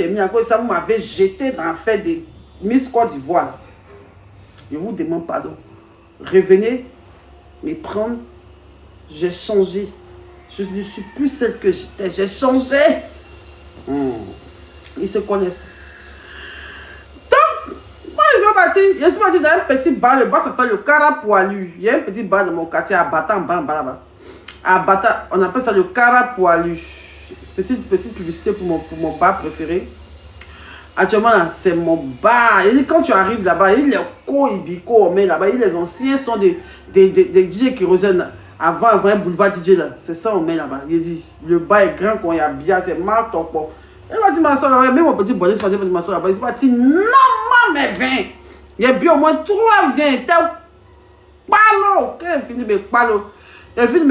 terminer encore ça, vous m'avez jeté dans l'affaire de Miss Côte d'Ivoire. Je vous demande pardon. Revenez me prendre. J'ai changé. Je ne suis plus celle que j'étais. J'ai changé. Ils se connaissent. Donc, moi, je suis parti dans un petit bar. Le bar s'appelle le Cara Poilu. Il y a un petit bar dans mon quartier à Bata, à Bata, on appelle ça le Cara Poilu. Petite publicité pour mon bar préféré. Actuellement, c'est mon bar. Et quand tu arrives là-bas, il y a Ibiko, mais là-bas, les anciens sont des DJ qui reviennent avant un boulevard DJ là. C'est ça, on met là-bas. Il dit, le bar est grand, quand il y a bien, c'est mal top. Il m'a dit, ma soeur là-bas, même mon petit bonnet, il m'a dit, ma soeur là-bas, il m'a dit, non, mais viens. Il y a bien au moins 3 viens. T'es palo. Quand il finit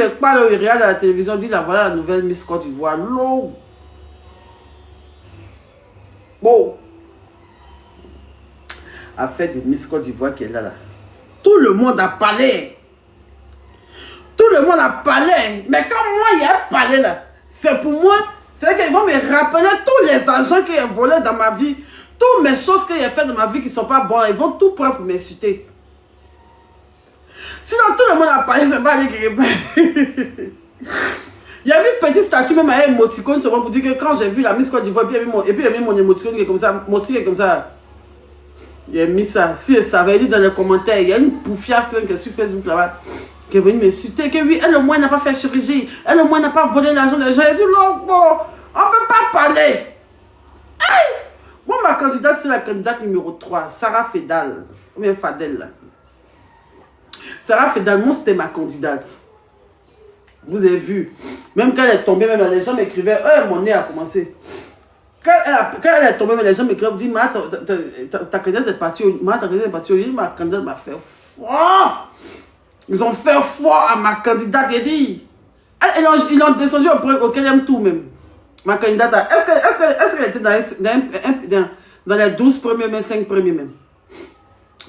avec palo, il regarde à la télévision, il dit, là, voilà la nouvelle Miss Côte d'Ivoire. L'eau. Bon. Affaire de Miss Côte d'Ivoire qui est là. Tout le monde a parlé. Tout le monde a parlé. Mais quand moi, il y a parlé là, c'est pour moi, c'est qu'ils vont me rappeler tous les argents que j'ai volés dans ma vie. Toutes mes choses que j'ai faites dans ma vie qui ne sont pas bonnes. Ils vont tout prendre pour m'insulter. Sinon, tout le monde a parlé, c'est pas lui qui répond. Il y a une petite statue, même à un émoticône, c'est pour dire que quand j'ai vu la Miss Côte d'Ivoire, et puis il y a mis mon émoticône qui est comme ça, mon style est comme ça. Il a mis ça. Si elle savait, il dit dans les commentaires, il y a une poufiasse même qui est sur Facebook là-bas, qui est venue m'insulter, que oui, elle au moins n'a pas fait chirurgie, elle au moins n'a pas volé l'argent des gens. Elle dit, non, bon, on ne peut pas parler. Aïe! Moi, ma candidate, c'est la candidate numéro 3, Sarah Fedal, ou bien Fadel. Là. Sarah Fedal, moi, c'était ma candidate. Vous avez vu, même quand elle est tombée, même les gens m'écrivaient, mon nez a commencé. Quand elle est tombée, les gens m'écrivaient, me disent, ta candidate est partie, ma candidate m'a fait fort. Ils ont fait fort à ma candidate, ils disent. Ils l'ont descendu au 4e tour même. Ma candidate, est-ce qu'elle était dans les 12 premiers, même 5 premiers même?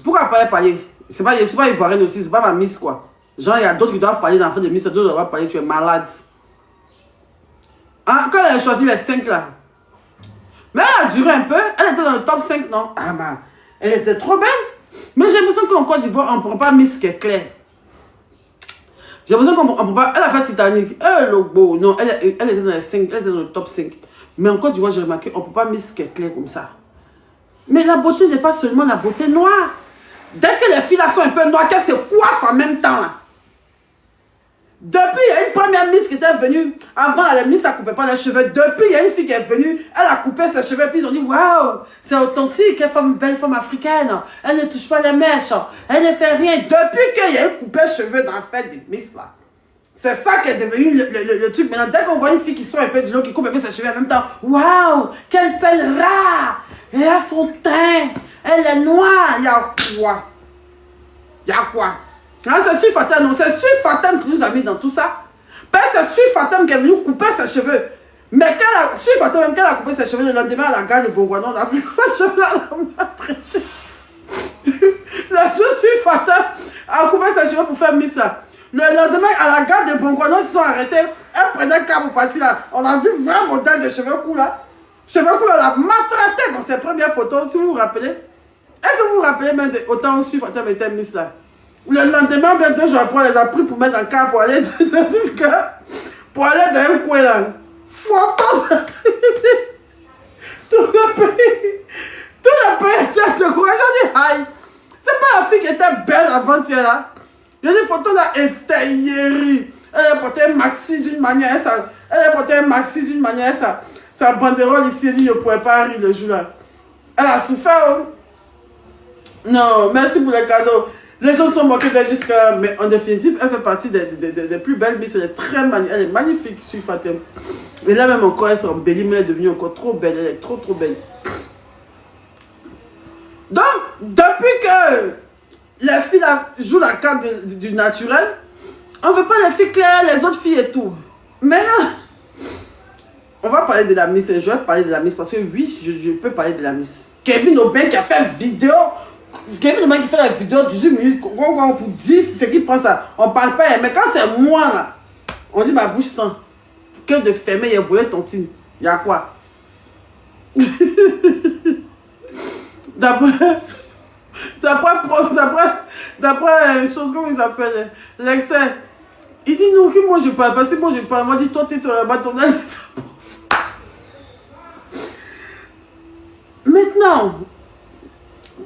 Pourquoi pas parler? C'est pas ivoirienne aussi, c'est pas ma miss quoi. Genre, il y a d'autres qui doivent parler dans la fin de miss, d'autres doivent parler, tu es malade. Hein, quand elle a choisi les 5 là, mais elle a duré un peu, elle était dans le top 5, non? Ah bah, elle était trop belle. Mais j'ai l'impression qu'en Côte d'Ivoire, on ne prend pas Miss qui est claire. J'ai l'impression qu'on ne prend pas. Elle a fait Titanic, non, elle était dans les 5, elle était dans le top 5. Mais en Côte d'Ivoire, j'ai remarqué, on ne prend pas Miss qui est claire comme ça. Mais la beauté n'est pas seulement la beauté noire. Dès que les filles là sont un peu noires, qu'elles se coiffent en même temps là. Depuis, il y a une première Miss qui était venue. Avant, la Miss, elle ne coupait pas les cheveux. Depuis, il y a une fille qui est venue. Elle a coupé ses cheveux. Puis ils ont dit, waouh, c'est authentique. Quelle femme, belle femme africaine. Elle ne touche pas les mèches. Elle ne fait rien. Depuis qu'il y a une coupé cheveux dans la fête des Miss, là. C'est ça qui est devenu le truc. Maintenant, dès qu'on voit une fille qui sort un peu du lot, qui coupe un peu ses cheveux en même temps, waouh, quelle belle rare. Elle a son teint. Elle est noire. Il y a quoi? Il y a quoi? Ah, c'est Sui Fatem, non, c'est Sui Fatem qui nous a mis dans tout ça. Parce que c'est Sui Fatem qui est venu couper ses cheveux. Mais Sui Fatem, même quand elle a coupé ses cheveux, le lendemain, à la gare de Bongoinon, on a vu les cheveux à la maltraité. La chose Sui Fatem a coupé ses cheveux pour faire Miss ça. Le lendemain, à la gare de Bongoinon, ils se sont arrêtés. Elle prenait le câble pour partir là. On a vu vrai modèle de cheveux courts là. Cheveux courts, elle a maltraité dans ses premières photos, si vous vous rappelez. Est-ce que vous vous rappelez même autant où Sui Fatem était Miss là? Le lendemain, bientôt, je les a pris pour mettre dans le car pour aller dans une car, pour aller dans un coin là. Photos. Tout le pays était de quoi? J'ai dit, aïe, c'est pas la fille qui était belle avant-hier là. J'ai dit, photo là était hier. Elle a porté un maxi d'une manière, sa banderole ici, elle dit, je ne pourrais pas rire le jour là. Elle a souffert. Oh. Non, merci pour les cadeaux. Les gens sont moqués d'elle jusqu'à... Mais en définitive, elle fait partie des plus belles Miss. Elle est magnifique, Sui Fatem. Et là même encore, elle s'est embellie, mais elle est devenue encore trop belle. Elle est trop belle. Donc, depuis que les filles là, jouent la carte du naturel, on ne veut pas les filles claires, les autres filles et tout. Mais là, on va parler de la Miss. Je vais parler de la Miss parce que oui, je peux parler de la Miss. Kevin Aubin qui a fait une vidéo... Kevin le mec qui fait la vidéo 18 minutes, pour 10, c'est qu'il pense ça. On parle pas, mais quand c'est moi là, on dit ma bouche sent. Que de fermer, il y a voyé tontine. Il y a quoi? D'après... D'après une chose, comment il s'appelle, l'excès. Il dit non, que moi je parle, parce que moi je parle. Moi, dit toi, t'es là-bas, ton âge. Maintenant,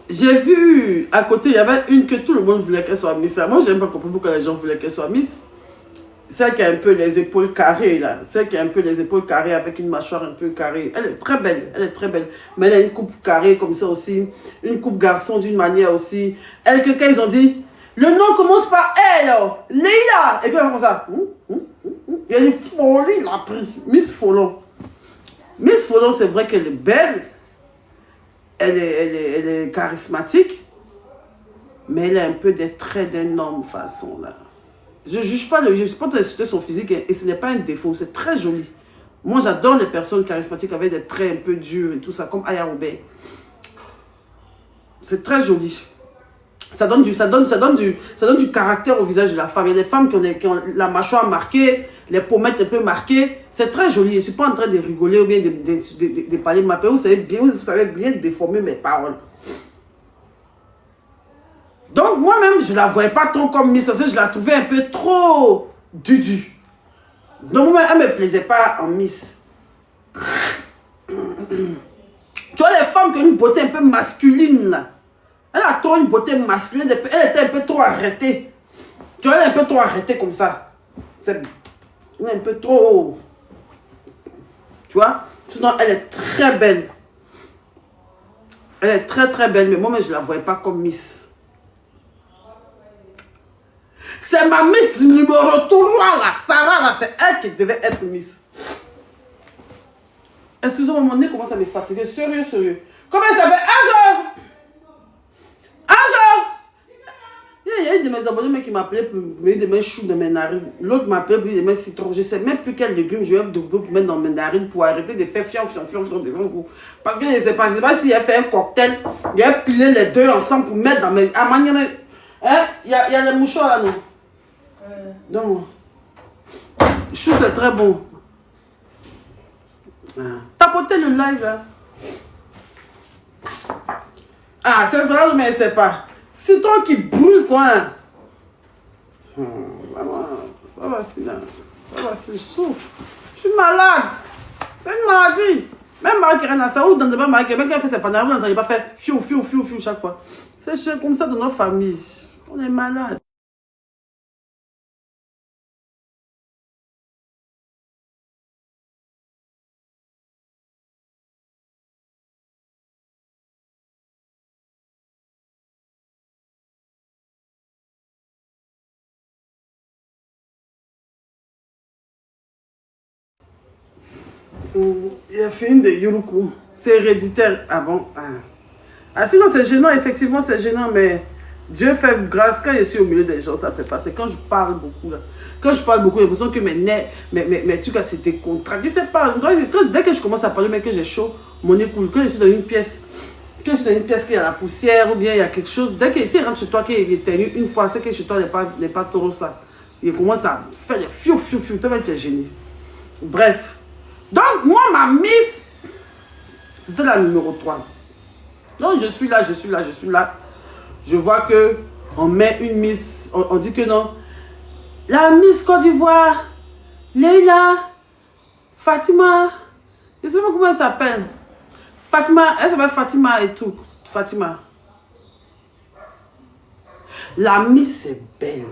j'ai vu à côté, il y avait une que tout le monde voulait qu'elle soit Miss. Moi, je n'ai pas compris pourquoi les gens voulaient qu'elle soit Miss. Celle qui a un peu les épaules carrées, là. Celle qui a un peu les épaules carrées avec une mâchoire un peu carrée. Elle est très belle, elle est très belle. Mais elle a une coupe carrée comme ça aussi. Une coupe garçon d'une manière aussi. Elle, que quand ils ont dit, le nom commence par elle, Leila. Et puis elle fait comme ça. Il y a une folie, il a pris. Miss Folon. Miss Folon, c'est vrai qu'elle est belle. Elle est charismatique. Mais elle a un peu des traits d'un homme façon, là. Je ne juge pas, je ne suis pas d'insulter son physique et ce n'est pas un défaut, c'est très joli. Moi, j'adore les personnes charismatiques avec des traits un peu durs et tout ça, comme Aya Robert. C'est très joli. Ça donne du caractère au visage de la femme. Il y a des femmes qui ont la mâchoire marquée, les pommettes un peu marquées. C'est très joli. Je ne suis pas en train de rigoler ou bien de parler de ma paix. Vous savez bien déformer mes paroles. Donc, moi-même, je ne la voyais pas trop comme Miss. Je la trouvais un peu trop dudu. Donc, moi, elle ne me plaisait pas en Miss. Tu vois, les femmes qui ont une beauté un peu masculine, là. Elle a trop une beauté masculine. Elle était un peu trop arrêtée. Tu vois, elle est un peu trop arrêtée comme ça. Elle est un peu trop... Tu vois? Sinon, elle est très belle. Elle est très, très belle. Mais moi-même, je ne la voyais pas comme Miss. C'est ma Miss numéro 3 là, Sarah là, c'est elle qui devait être Miss. Excusez-moi, mon nez commence à me fatiguer, sérieux, sérieux. Comment elle s'appelle? Un jour. Il y a une de mes abonnés qui m'appelait pour mettre des choux dans mes narines. L'autre m'appelait pour mettre des citron. Je ne sais même plus quel légume je vais mettre dans mes narines pour arrêter de faire fion devant vous. Parce que je ne sais pas s'il a fait un cocktail, il a pilé les deux ensemble pour mettre dans mes... Hein? Il y a les mouchoirs là, non? Donc, chou c'est très bon. Tapotez le live là. Ah, c'est ça, mais c'est pas. Citron qui brûle quoi. Ça va si là. Ça va si je souffre. Je suis malade. C'est une maladie. Même Marie-Kérène a ça ou dans le débat Marie-Kérène qui a fait ses pantalons, on n'entendait pas faire fiou chaque fois. C'est comme ça dans nos familles. On est malade. Il a fait une de Yuruku. C'est héréditaire. Ah bon? Ah sinon c'est gênant, effectivement c'est gênant, mais Dieu fait grâce quand je suis au milieu des gens, ça fait passer. Quand je parle beaucoup là, quand je parle beaucoup, j'ai l'impression que mes trucs c'est décontracté. C'est pas. Dès que je commence à parler, mais que j'ai chaud, mon épaule, quand je suis dans une pièce, qu'il y a la poussière ou bien il y a quelque chose, dès qu'il rentre chez toi, qu'il est tenu une fois, c'est que chez toi n'est pas trop ça. Il commence à faire des fiou, toi tu es gêné. Bref. Donc, moi, ma Miss, c'était la numéro 3. Donc, je suis là. Je vois que on met une Miss, on dit que non. La Miss Côte d'Ivoire, Leila, Fatima, je ne sais pas comment elle s'appelle. Fatima, elle s'appelle Fatima et tout. Fatima. La Miss est belle.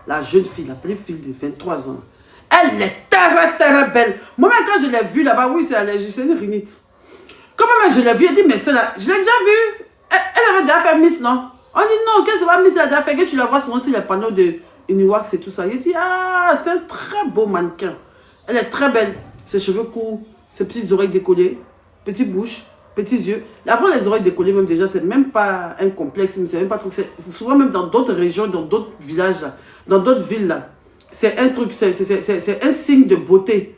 La jeune fille, la petite fille de 23 ans. Elle est très belle. Moi-même, quand je l'ai vue là-bas, oui, c'est une rhinite. Quand même, je l'ai vue, elle dit, mais c'est là, je l'ai déjà vue. Elle avait déjà fait Miss, non? On dit non, qu'elle se va Miss, elle a déjà fait, que tu la vois souvent sur les panneaux de Uniwax et tout ça. Il dit, ah, c'est un très beau mannequin. Elle est très belle. Ses cheveux courts, ses petites oreilles décollées, petite bouche, petits yeux. Avant les oreilles décollées, même déjà, c'est même pas un complexe, mais c'est même pas trop. C'est souvent même dans d'autres régions, dans d'autres villages, là, dans d'autres villes, là. C'est un truc, c'est un signe de beauté.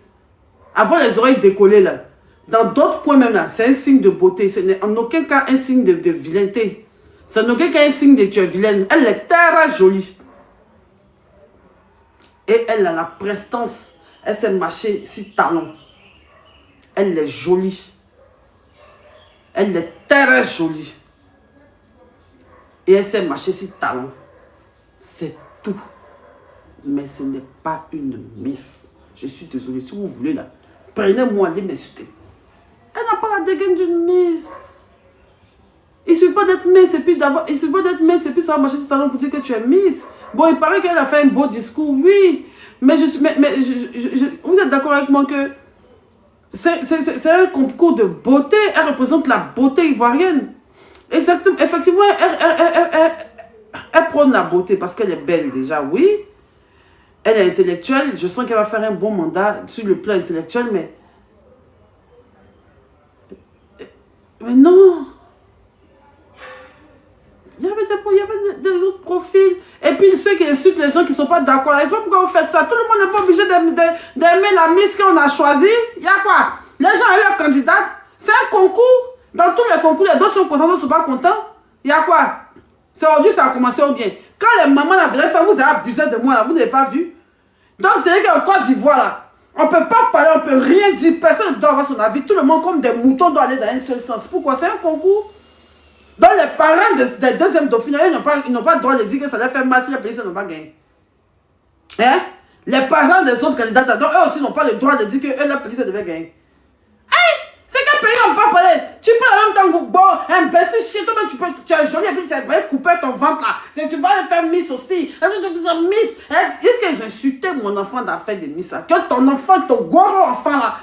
Avoir les oreilles décollées là, dans d'autres coins même là, c'est un signe de beauté. Ce n'est en aucun cas un signe de vilainité. C'est en aucun cas un signe de tu es vilaine. Elle est très jolie. Et elle a la prestance. Elle s'est mâchée si talon. Elle est jolie. Elle est très jolie. Et elle sait marcher sur talons. C'est tout. Mais ce n'est pas une Miss. Je suis désolée. Si vous voulez, là, prenez-moi, allez m'insulter. Elle n'a pas la dégaine d'une Miss. Il ne suffit pas d'être Miss et puis d'abord, il suffit pas d'être Miss et puis ça va marcher sur talons pour dire que tu es Miss. Bon, il paraît qu'elle a fait un beau discours, oui. Mais, vous êtes d'accord avec moi que c'est un concours de beauté. Elle représente la beauté ivoirienne. Exactement. Effectivement, elle prône la beauté parce qu'elle est belle déjà, oui. Elle est intellectuelle. Je sens qu'elle va faire un bon mandat sur le plan intellectuel, mais non. Il y avait des autres profils. Et puis ceux qui insultent les gens qui ne sont pas d'accord. Je ne sais pas pourquoi vous faites ça. Tout le monde n'est pas obligé d'aimer la Miss qu'on a choisie. Il y a quoi? Les gens ont leur candidate. C'est un concours. Dans tous les concours, les autres sont contents, d'autres ne sont pas contents. Il y a quoi? C'est aujourd'hui ça a commencé au bien. Quand les mamans l'avaient fait, vous avez abusé de moi là. Vous n'avez pas vu? Donc c'est qu'en Côte d'Ivoire là, on ne peut pas parler, on ne peut rien dire. Personne ne doit avoir son avis. Tout le monde comme des moutons doit aller dans un seul sens. Pourquoi? C'est un concours. Donc les parents des deuxièmes dauphins, ils n'ont pas le droit de dire que ça leur fait mal si les pays n'ont pas gagné. Hein? Les parents des autres candidats, donc eux aussi n'ont pas le droit de dire que eux, leur petit devaient gagner. Hey! C'est quel pays n'ont pas parlé? Tu peux en même temps, bon, imbécile, chier, toi, tu es joli et puis tu vas couper ton ventre là. Tu vas aller faire Miss aussi. Miss, est-ce qu'ils ont insulté mon enfant d'affaire de Miss là? Que ton enfant, ton gros enfant là,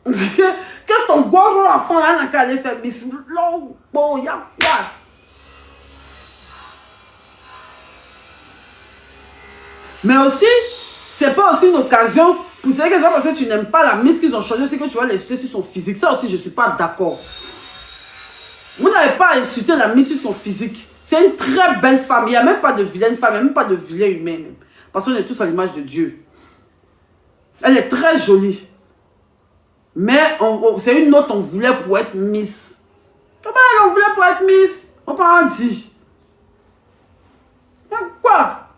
que ton gros enfant là n'a qu'à aller faire Miss. Bon, il y a quoi? Mais aussi, c'est pas aussi une occasion pour ceux qui sont parce que tu n'aimes pas la Miss qu'ils ont choisi, c'est que tu vas l'insulter sur son physique. Ça aussi, je ne suis pas d'accord. Vous n'avez pas à insulter la Miss sur son physique. C'est une très belle femme. Il n'y a même pas de vilaine femme, il n'y a même pas de vilain humain. Même. Parce qu'on est tous à l'image de Dieu. Elle est très jolie. Mais c'est une autre, on voulait pour être Miss. Comment on voulait pour être Miss? On peut en dire. Quoi?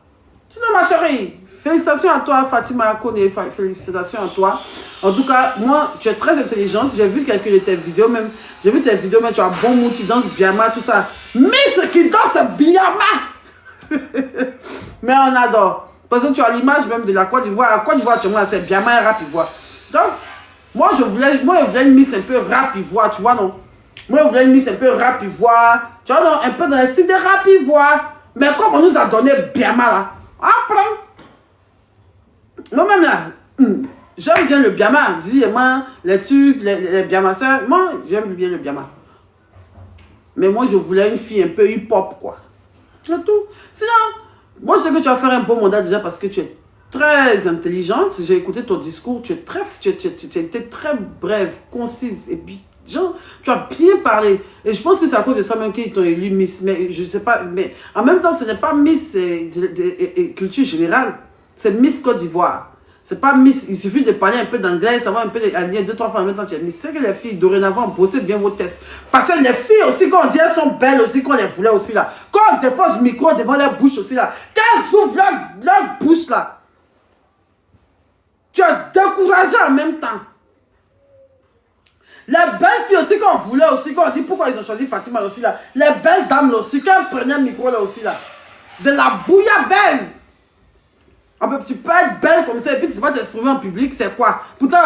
Sinon, ma chérie, félicitations à toi, Fatima Kone, félicitations à toi. En tout cas, moi, tu es très intelligente. J'ai vu quelques de tes vidéos, même. J'ai vu tes vidéos, mais tu as bon mood, tu danses Biama, tout ça. Miss qui danse Biama! Mais on adore. Parce que tu as l'image même de la Côte d'Ivoire. La Côte d'Ivoire, tu vois, c'est Biama et rap ivoire. Donc, moi, je voulais une Miss un peu rap ivoire, tu vois, non? Moi, je voulais une Miss un peu rap ivoire. Tu vois, non? Un peu dans le style de rap ivoire. Mais comme on nous a donné Biama, là. Après. Moi-même, là, j'aime bien le Biama. Dis-moi, les tubes, les Biamasseurs. Moi, j'aime bien le Biama. Mais moi, je voulais une fille un peu hip-hop, quoi. C'est tout. Sinon, moi, je sais que tu vas faire un bon mandat déjà parce que tu es très intelligente. J'ai écouté ton discours. Tu as été très brève, concise. Et puis, genre, tu as bien parlé. Et je pense que c'est à cause de ça même qu'ils t'ont élu Miss. Mais je ne sais pas. Mais en même temps, ce n'est pas Miss culture générale. C'est Miss Côte d'Ivoire. C'est pas Miss. Il suffit de parler un peu d'anglais, savoir un peu d'aligner 2-3 fois en même temps. Tu es Miss. C'est que les filles, dorénavant, bossez bien vos tests. Parce que les filles aussi, quand on dit elles sont belles aussi, qu'on les voulait aussi là. Quand on dépose le micro devant leur bouche aussi là. Qu'elles ouvrent leur bouche là. Tu es découragé en même temps. Les belles filles aussi qu'on voulait aussi, quand on dit pourquoi ils ont choisi Fatima aussi là. Les belles dames là aussi, quand elles prenaient le micro là aussi là. De la bouillabaisse. Tu peux être belle comme ça et puis tu vas t'exprimer en public, c'est quoi? Pourtant,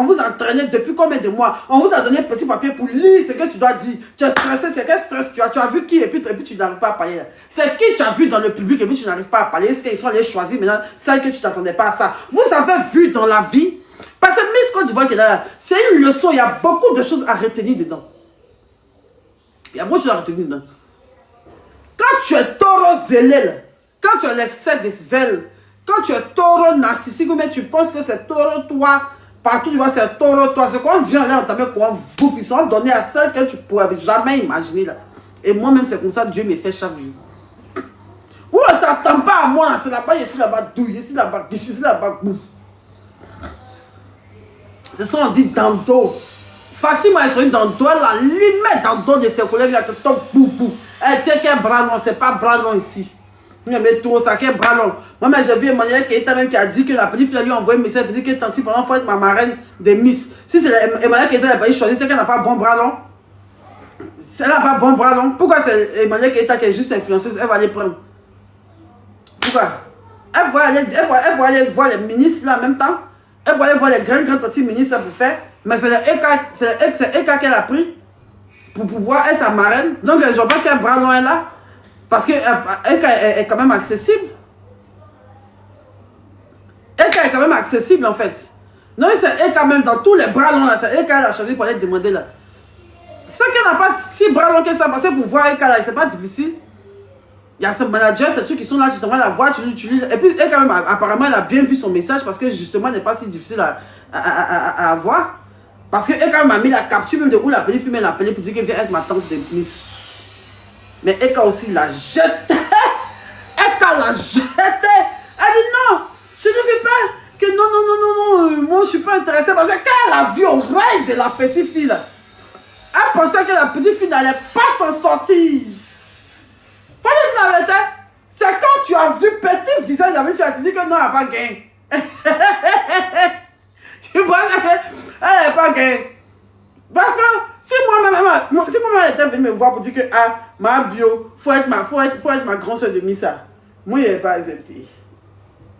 on vous entraînait depuis combien de mois? On vous a donné un petit papier pour lire ce que tu dois dire. Tu es stressé, c'est quel stress tu as? Tu as vu qui et puis tu n'arrives pas à parler. C'est qui tu as vu dans le public et puis tu n'arrives pas à parler? Est-ce qu'ils sont allés choisir maintenant celle que tu t'attendais pas à ça? Vous avez vu dans la vie? Parce que Miss Côte d'Ivoire qui est là, c'est une leçon, il y a beaucoup de choses à retenir dedans. Il y a beaucoup de choses à retenir dedans. Quand tu es taureau zélé, quand tu as l'excès des ailes, quand tu es taureau narcissique, mais tu penses que c'est taureau toi, partout tu vois c'est taureau toi, c'est qu'on dit en l'air, on t'a mis quoi, vous, ils sont donnés à celle que tu ne pourrais jamais imaginer là. Et moi-même, c'est comme ça que Dieu me fait chaque jour. Ou on ne s'attend pas à moi, c'est là-bas, ici, là-bas, douille, ici, là-bas, ici, là-bas, boum. C'est ça, on dit dans le dos. Fatima est sortie dans le dos, elle a limite dans le dos de ses collègues, là, te tombe, boum, boum. Elle tient qu'un bras long, c'est pas bras long ici. Mais trop ça, qu'un bras long. Moi, j'ai vu Emmanuel qui a dit que la petite fille lui a envoyé un message, dit que tanti, pendant faut être ma marraine de Miss. Si c'est Emmanuel qui était là, il choisit, c'est qu'elle n'a pas bon bras long. Elle n'a pas bon bras, non? Pourquoi c'est Emmanuel Keita qui est juste influenceuse, elle va les prendre? Pourquoi? Elle va aller voir les ministres là en même temps. Elle va aller voir les grands petits ministres pour faire. Mais c'est le EK qu'elle a pris pour pouvoir être sa marraine. Donc je vois pas qu'un bras loin là. Parce que EK est quand même accessible. EK est quand même accessible en fait. Non, c'est EK même dans tous les bras longs là. C'est EK elle a choisi pour aller demander là. C'est qu'elle n'a pas si bras long que ça. Parce que pour voir EK là, c'est pas difficile. Il y a ce manager, ces trucs qui sont là, tu t'envoies la voix, tu lis. Et puis, elle, quand même, apparemment, elle a bien vu son message parce que justement, elle n'est pas si difficile à avoir. Parce qu'elle, quand même, a mis la capture même de où la petite fille, elle l'a appelée pour dire qu'elle vient être ma tante de Miss. Mais elle aussi l'a jeté. Elle l'a jeté. Elle dit non, je ne veux pas. Que non, moi, je ne suis pas intéressée. Parce que quand elle a vu au rêve de la petite fille, là, elle pensait que la petite fille n'allait pas s'en sortir. C'est quand tu as vu petit visage de la fille, tu as dit que non, elle n'a pas gagné. Tu vois, elle n'a pas gagné. Parce que si moi-même était venue me voir pour dire que ah, ma bio, faut être ma grande soeur de Missa, moi, il n'avait pas accepté.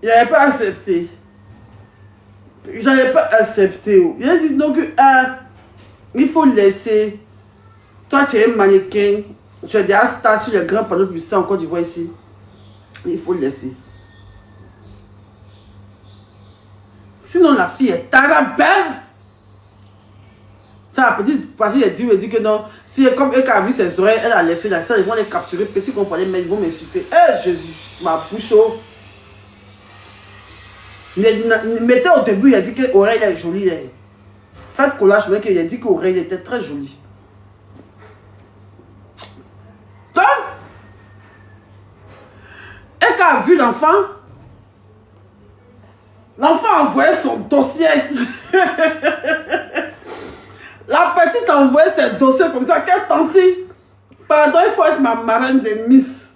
Il n'avait pas accepté. Je n'avais pas accepté. Il a dit donc, il faut laisser. Toi, tu es un mannequin. Tu es déjà star sur les grands panneaux publicitaires en Côte d'Ivoire ici. Il faut le laisser. Sinon, la fille est tarabelle. Ça, petite, parce qu'il dit que non. Si, comme elle a vu ses oreilles, elle a laissé la salle, ils vont les capturer. Petit compagnie, mais ils vont m'insulter. Eh, Jésus, ma bouche. Mettez au début, il a dit que l'oreille est jolie. Faites collage, mais il a dit que l'oreille était très jolie. Donc, elle a vu l'enfant. L'enfant a envoyé son dossier. La petite a envoyé ses dossiers comme ça. Quelle tante? Pardon, il faut être ma marraine de Miss.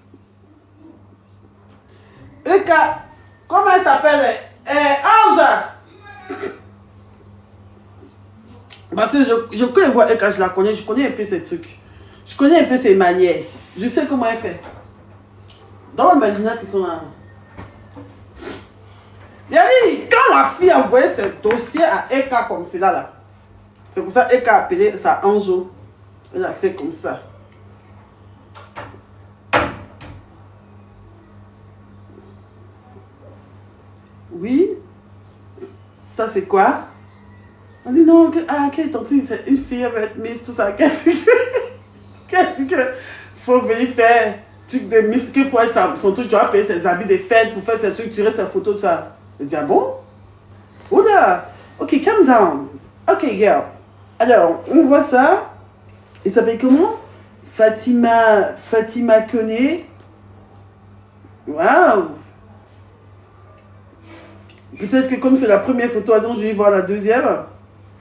Comment elle s'appelle? Ange. Parce que je connais voir Eka, je la connais. Je connais un peu ses trucs. Je connais un peu ses manières. Je sais comment elle fait. Dans mes lunettes qui sont là. Quand la fille a envoyé ses dossiers à Eka comme cela là. C'est pour ça qu'Eka a appelé ça Anjo. Elle a fait comme ça. Oui. Ça c'est quoi? On dit non, quelle tante, c'est une fille avec Miss, tout ça. Qu'elle dit que faut venir faire truc de Miss, qu'il faut être son truc, tu vas payer ses habits de fête pour faire ses trucs, tirer ses photos, tout ça. Je dis ah bon? Oula, ok, calm down. Ok, girl. Alors, on voit ça. Il s'appelle comment? Fatima Koné. Waouh! Peut-être que comme c'est la première photo, attends, je vais voir la deuxième.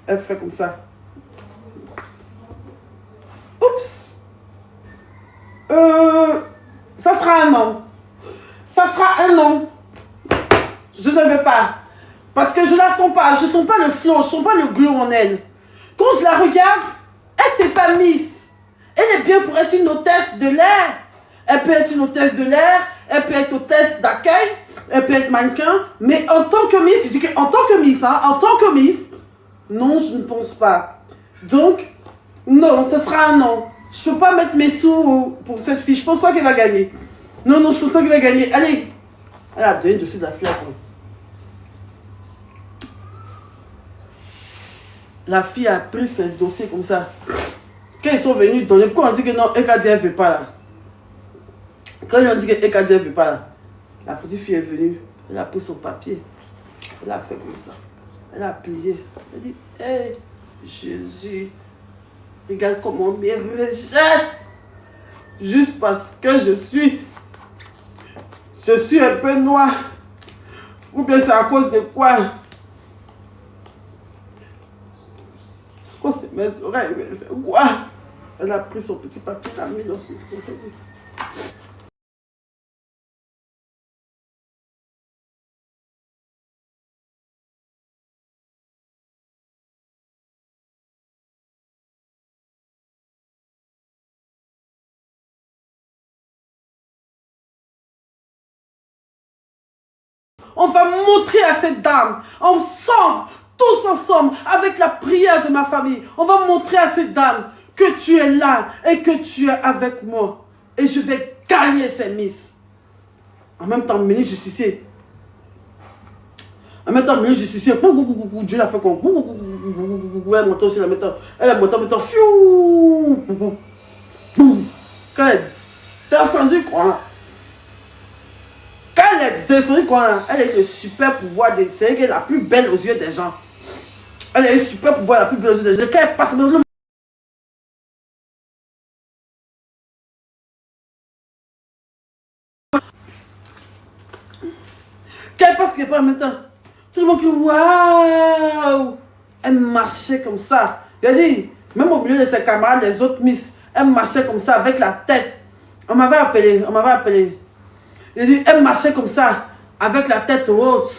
Elle fait comme ça. Oups! Ça sera un non. Ça sera un non. Je ne veux pas. Parce que je la sens pas. Je sens pas le flow. Je sens pas le glow en elle. Quand je la regarde, elle fait pas Miss. Elle est bien pour être une hôtesse de l'air. Elle peut être une hôtesse de l'air. Elle peut être hôtesse d'accueil. Elle peut être mannequin. Mais en tant que Miss, je dis que en tant que Miss, hein, en tant que Miss, non, je ne pense pas. Donc, non, ce sera un non. Je ne peux pas mettre mes sous pour cette fille. Je pense pas qu'elle va gagner. Non, je pense pas qu'elle va gagner. Allez. Elle a donné le dossier de la fille. La fille a pris ses dossiers comme ça. Quand ils sont venus donner, pourquoi on dit que non, Eka dit elle ne veut pas là? Quand ils ont dit que Eka dit elle ne veut pas là, la petite fille est venue. Elle a pris son papier. Elle a fait comme ça. Elle a plié. Elle dit, hé, Jésus, regarde comment on me rejette. Juste parce que je suis un peu noire. Ou bien c'est à cause de quoi? À cause de mes oreilles, mais c'est quoi? Elle a pris son petit papier, elle l'a mis dans son conseil. On va montrer à cette dame, ensemble, tous ensemble, avec la prière de ma famille, on va montrer à cette dame que tu es là et que tu es avec moi. Et je vais gagner ces Miss. En même temps, ministre justicier. En même temps, ministre justicier. Dieu l'a fait comme. Elle monte aussi la méthode. Elle est montée en mettant. Quand elle est descendue, quoi. Quand elle est descendue, quoi, elle a eu le super pouvoir de qu'elle est la plus belle aux yeux des gens. Elle a eu le super pouvoir la plus belle aux yeux des gens. Quand elle passe, qu'elle passe quelque part en même temps, tout le monde qui waouh! Elle marchait comme ça. Il a dit, même au milieu de ses camarades, les autres Miss, elle marchait comme ça avec la tête. On m'avait appelé, on m'avait appelé. Il a dit, elle marchait comme ça, avec la tête haute.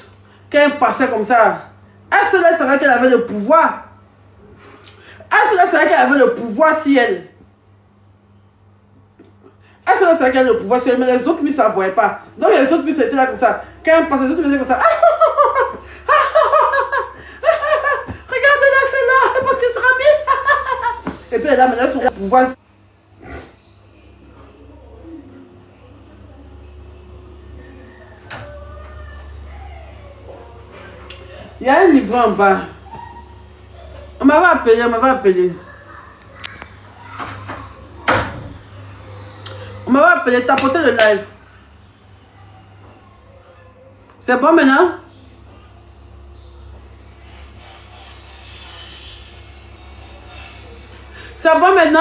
Quand elle passait comme ça, elle se laisse savoir qu'elle avait le pouvoir. Elle se laisse savoir qu'elle avait le pouvoir si elle. Elle se laisse savoir qu'elle avait le pouvoir si elle, mais les autres Miss, ça ne voyait pas. Donc les autres Miss étaient là comme ça. Quand elle passait, les autres Miss étaient comme ça. Regardez-la, c'est là, parce qu'elle sera Miss. Et puis là, maintenant, son pouvoir. Il y a un livre en bas. On m'avait appelé, on m'avait appelé. On m'avait appelé, tapoter le live. C'est bon maintenant? C'est bon maintenant?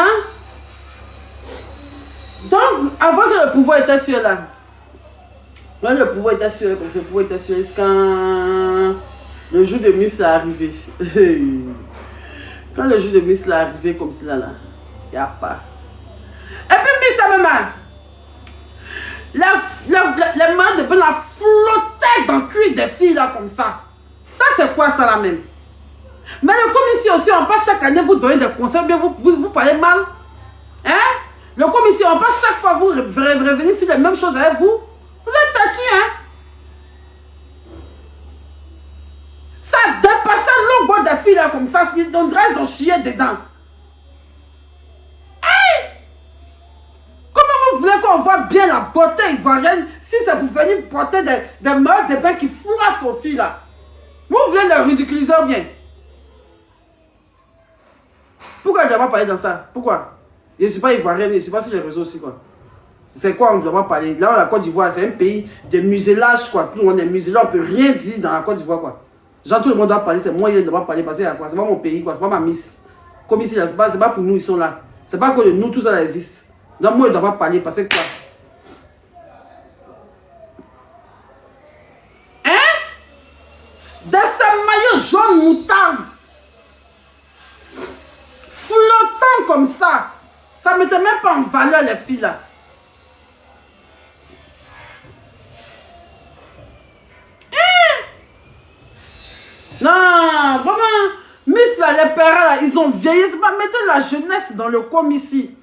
Donc, avant que le pouvoir était sur là. Quand le pouvoir était sur, comme le pouvoir était sur, quand le jour de Miss est arrivé. Quand le jour de Miss est arrivé comme cela là, il n'y a pas. Et puis Miss sa maman, les mains de la flottaient dans le cuir des filles là comme ça. Ça c'est quoi ça là même? Mais le commission aussi, on passe chaque année vous donner des conseils, bien vous parlez mal. Hein? Le commission, on passe chaque fois vous revenir sur les mêmes choses avec vous. Vous êtes têtu, hein? Ça dépassait le logo des filles là comme ça. On dirait qu'ils ont chié dedans. Hey! Comment vous voulez qu'on voit bien la beauté ivoirienne si c'est pour venir porter des meufs, des bains qui flattent aux filles là? Vous voulez les ridiculiser ou bien? Pourquoi je ne dois pas parler dans ça? Pourquoi? Je ne suis pas ivoirienne, je ne suis pas sur les réseaux aussi quoi. C'est quoi on ne doit pas parler? Là, la Côte d'Ivoire, c'est un pays de muselage quoi. Nous, on est muselé, on ne peut rien dire dans la Côte d'Ivoire quoi. Genre, tout le monde doit parler, c'est moi qui ne dois pas parler parce que c'est pas mon pays quoi, c'est pas ma miss. Comme ici, c'est pas pour nous, ils sont là. C'est pas que nous, tout ça existe. Donc, moi, je ne dois pas parler parce que quoi? Hein? Dans ce maillot jaune moutarde, flottant comme ça, ça ne mettait même pas en valeur les filles là. Non, vraiment, Miss là, les parents là, ils ont vieilli. C'est pas mettre la jeunesse dans le com ici.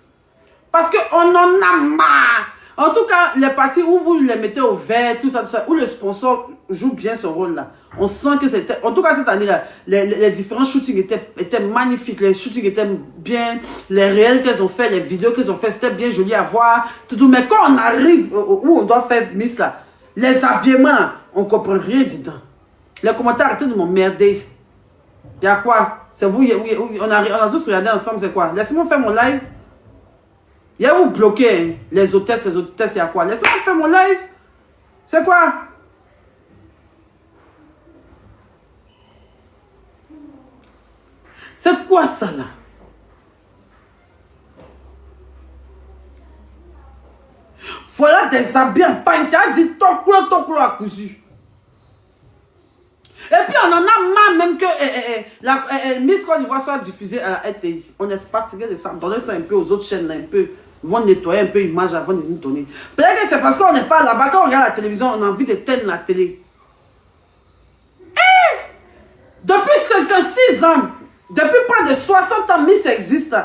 Parce qu'on en a marre. En tout cas, les parties où vous les mettez au vert, tout ça, où le sponsor joue bien son rôle là. On sent que c'était... En tout cas, cette année-là, les différents shootings étaient magnifiques. Les shootings étaient bien. Les réels qu'elles ont fait, les vidéos qu'elles ont fait, c'était bien joli à voir. Tout. Mais quand on arrive où on doit faire Miss là, les habillements là, on ne comprend rien dedans. Les commentaires, arrêtez de m'emmerder. Il y a quoi? C'est vous, on a tous regardé ensemble, c'est quoi? Laissez-moi faire mon live. Il y a où bloquer les hôtesses, il y a quoi? Laissez-moi faire mon live. C'est quoi? C'est quoi ça là? Voilà des habits en pancha, dit toklo à cousu. Et puis on en a marre même que la Miss Côte d'Ivoire soit diffusée à la RTI. On est fatigué de ça. Donnez ça un peu aux autres chaînes là, un peu. Ils vont nettoyer un peu l'image avant de nous donner. Peut-être que c'est parce qu'on n'est pas là-bas. Quand on regarde la télévision, on a envie de teindre la télé. Depuis 56 ans, depuis près de 60 ans, Miss existe.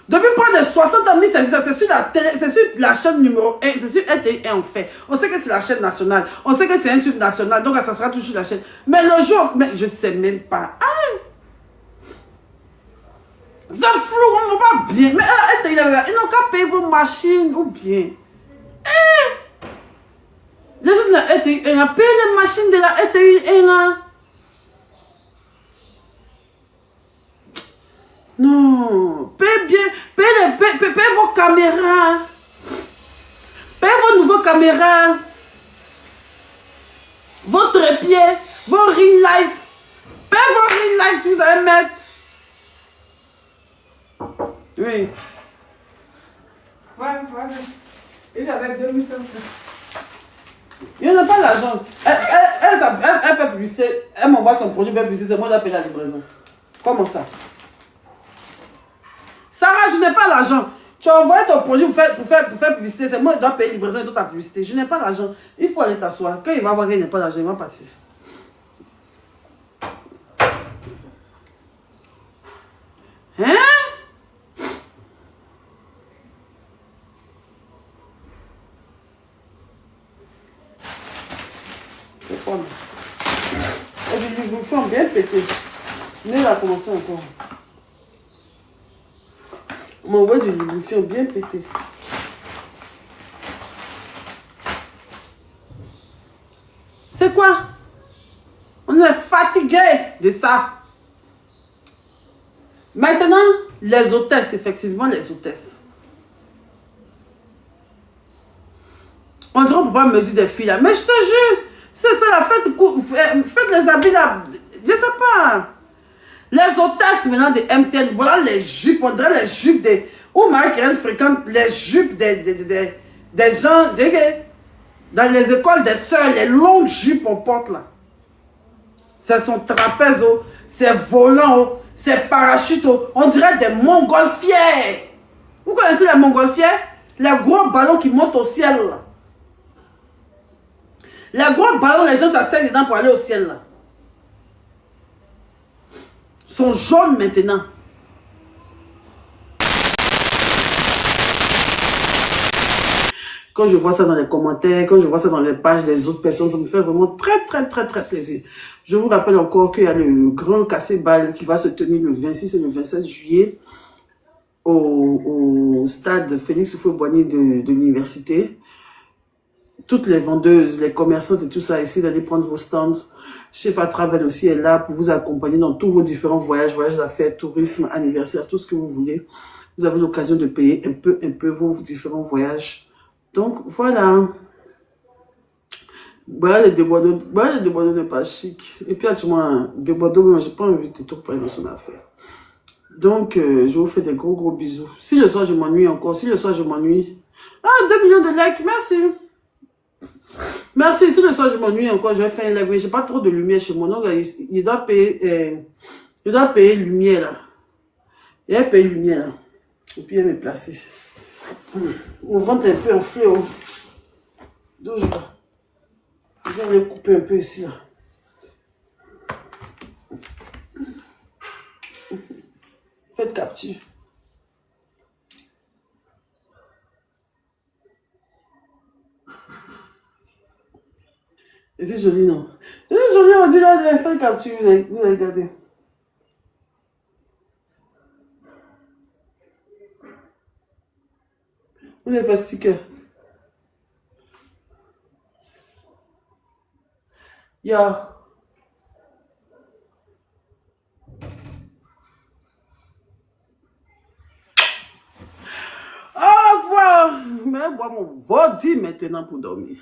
Depuis près de 60 ans, c'est sur la télé, c'est sur la chaîne numéro 1, c'est sur RTI en fait. On sait que c'est la chaîne nationale, on sait que c'est un truc national, donc ça sera toujours la chaîne. Mais le jour, mais je sais même pas. Ah, c'est flou, on ne va pas bien. Mais RTI, ils n'ont qu'à payer vos machines ou bien. Les gens de la RTI, ils ont payé les machines de la RTI, non, payez bien, payez vos caméras. Payez vos nouveaux caméras. Vos trépieds, vos ring lights. Payez vos ring lights, vous allez mettre. Oui. Voilà. Et j'avais 2500. Il n'y en a pas l'agence. Elle fait publicité. Elle m'envoie son produit, fait publicité. C'est moi qui paye la livraison. Comment ça? Sarah, je n'ai pas l'argent. Tu as envoyé ton produit pour faire publicité. C'est moi qui dois payer la livraison et toute ta publicité. Je n'ai pas l'argent. Il faut aller t'asseoir. Quand il va voir qu'il n'a pas d'argent, il va partir. Hein? Et du lubrifiant bien pété. Mais il a commencé encore. On m'envoie du lubrifiant bien pété. C'est quoi? On est fatigué de ça. Maintenant, les hôtesses, effectivement, les hôtesses. On dirait qu'on ne peut pas mesurer des filles là. Mais je te jure, c'est ça la fête. Faites les habits là. Je sais pas. Les hôtesses maintenant de MTN, voilà les jupes. On dirait les jupes des. Où Marie-Kérène fréquente les jupes des gens. Dans les écoles des sœurs, les longues jupes on porte là. C'est son trapèze, c'est volant, c'est parachute. On dirait des montgolfières. Vous connaissez les montgolfières? Les gros ballons qui montent au ciel là. Les gros ballons, les gens s'asseyent dedans pour aller au ciel là. Sont jaunes maintenant. Quand je vois ça dans les commentaires, quand je vois ça dans les pages des autres personnes, ça me fait vraiment très plaisir. Je vous rappelle encore qu'il y a le grand cassé-bal qui va se tenir le 26 et le 27 juillet au stade Félix Houphouët-Boigny de l'université. Toutes les vendeuses, les commerçantes et tout ça, essayez d'aller prendre vos stands. Chef à Travel aussi est là pour vous accompagner dans tous vos différents voyages d'affaires, tourisme, anniversaire, tout ce que vous voulez. Vous avez l'occasion de payer un peu vos différents voyages. Donc, voilà. Voilà, les déboîteurs n'est pas chic. Et puis, tu vois, déboîteurs, moi, j'ai pas envie de tout prendre dans son affaire. Donc, je vous fais des gros bisous. Si le soir, je m'ennuie encore, si le soir, je m'ennuie. Ah, 2 millions de likes, merci. Merci, si le soir, je m'ennuie encore, je vais faire un live. Mais j'ai pas trop de lumière chez moi. Donc, il doit payer, lumière, là. Il doit payer lumière, là. Et puis, il me placer. Mon ventre est un peu enflé. D'où je vais. Je vais le couper un peu ici. Là. Faites capture. Et c'est joli, non? C'est joli, on dit là, de faire capture. Vous allez regarder. Vous avez fait sticker. Yeah. Au revoir. Mais bois mon vodka maintenant pour dormir.